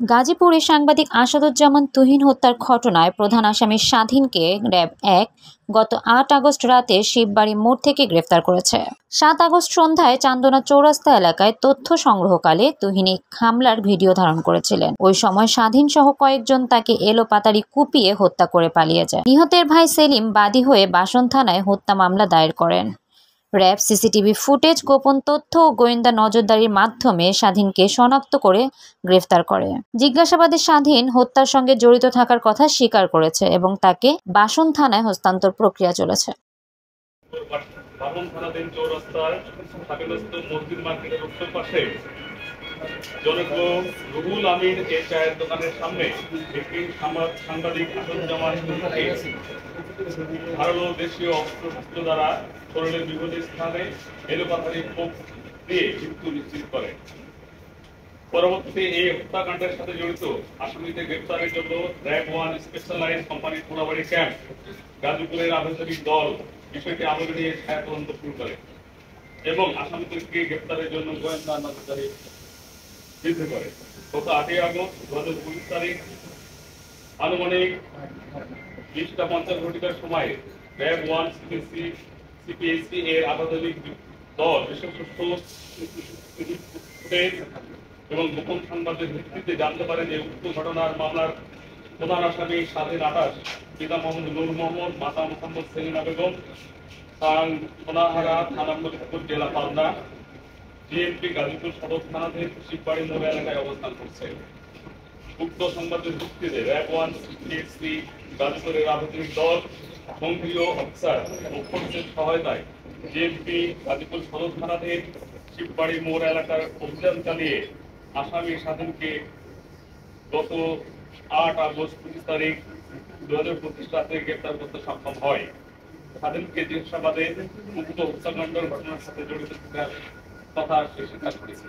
গাজীপুরে সাংবাদিক আসাদুজ্জামান তুহিন হত্যার ঘটনায় প্রধান আসামি স্বাধীনকে র‍্যাব-১ গত ৮ আগস্ট রাতে শিববাড়ি মোড় থেকে গ্রেফতার করেছে। ৭ আগস্ট সন্ধ্যায় চান্দনা চৌরাস্তা এলাকায় তথ্য সংগ্রহকালে তুহিন এই হামলার ভিডিও ধারণ করেছিলেন। ওই সময় স্বাধীন সহ কয়েকজন তাকে এলোপাতাড়ি কুপিয়ে হত্যা করে পালিয়ে যায়। নিহতের ভাই সেলিম বাদী হয়ে বাসন থানায় হত্যা মামলা দায়ের করেন। র‍্যাব সিসিটিভি ফুটেজ, গোপন তথ্য ও গোয়েন্দা নজরদারির মাধ্যমে স্বাধীনকে শনাক্ত করে গ্রেফতার করে। জিজ্ঞাসাবাদে স্বাধীন হত্যার সঙ্গে জড়িত থাকার কথা স্বীকার করেছে এবং তাকে বাসন থানায় হস্তান্তর প্রক্রিয়া চলেছে। রুহুল আমিন এর চায়ের দোকানের সামনে একটি সাংবাদিক আসাদুজ্জামান ধারালো দেশীয় অস্ত্র দ্বারা শরীরের বিভিন্ন স্থানে এলোপাতাড়ি কোপ দিয়ে মৃত্যু নিশ্চিত করে। পরবর্তীতে এই হত্যাকাণ্ডের সাথে জড়িত আসামিদের গ্রেপ্তারের জন্য র‍্যাব-1 স্পেশালাইজড কোম্পানির পোড়াবাড়ি ক্যাম্প গাজীপুরের আভ্যন্তরীণ দল বিষয়টি আমলে নিয়ে ছায়া তদন্ত শুরু করে এবং আসামিদেরকে গ্রেপ্তারের জন্য গোয়েন্দা নজরদারি বৃদ্ধি করে। গত ৮ই আগস্ট ২০২০ তারিখ আনুমানিক ২০টা ৫০ সময় র‍্যাব-1 সিপিএসি এর আধুনিক দল এবং গোপন সংবাদের ভিত্তিতে জানতে পারে যে উক্ত ঘটনার মামলার প্রধান আসামি স্বাধীন ২৮, পিতা মোহাম্মদ নূর মোহাম্মদ, মাতা মোহাম্মদ সেলিনা বেগম, সোনাহারা থানা ফরিদপুর, জেলা পাবনা, জিএমপি গাজীপুর সদর থানাধীন শিববাড়ি মোড় এলাকায় অবস্থান করছে। উক্ত সংবাদের ভিত্তিতে র‍্যাব-1 সিপিএসি গাজীপুরের আধুনিক দল সক্রিয় অফিসার ও পুলিশের সহায়তায় জিএমপি গাজীপুর সদর থানাধীন শিববাড়ি মোড় এলাকার অভিযান চালিয়ে আসামি স্বাধীনকে গত ৮ আগস্ট ২৫ তারিখ ২০২৫ রাতে গ্রেপ্তার করতে সক্ষম হয়। স্বাধীনকে জিজ্ঞাসাবাদে উক্ত হত্যাকাণ্ডের ঘটনার সাথে জড়িত থাকার কথা স্বীকার করেছে।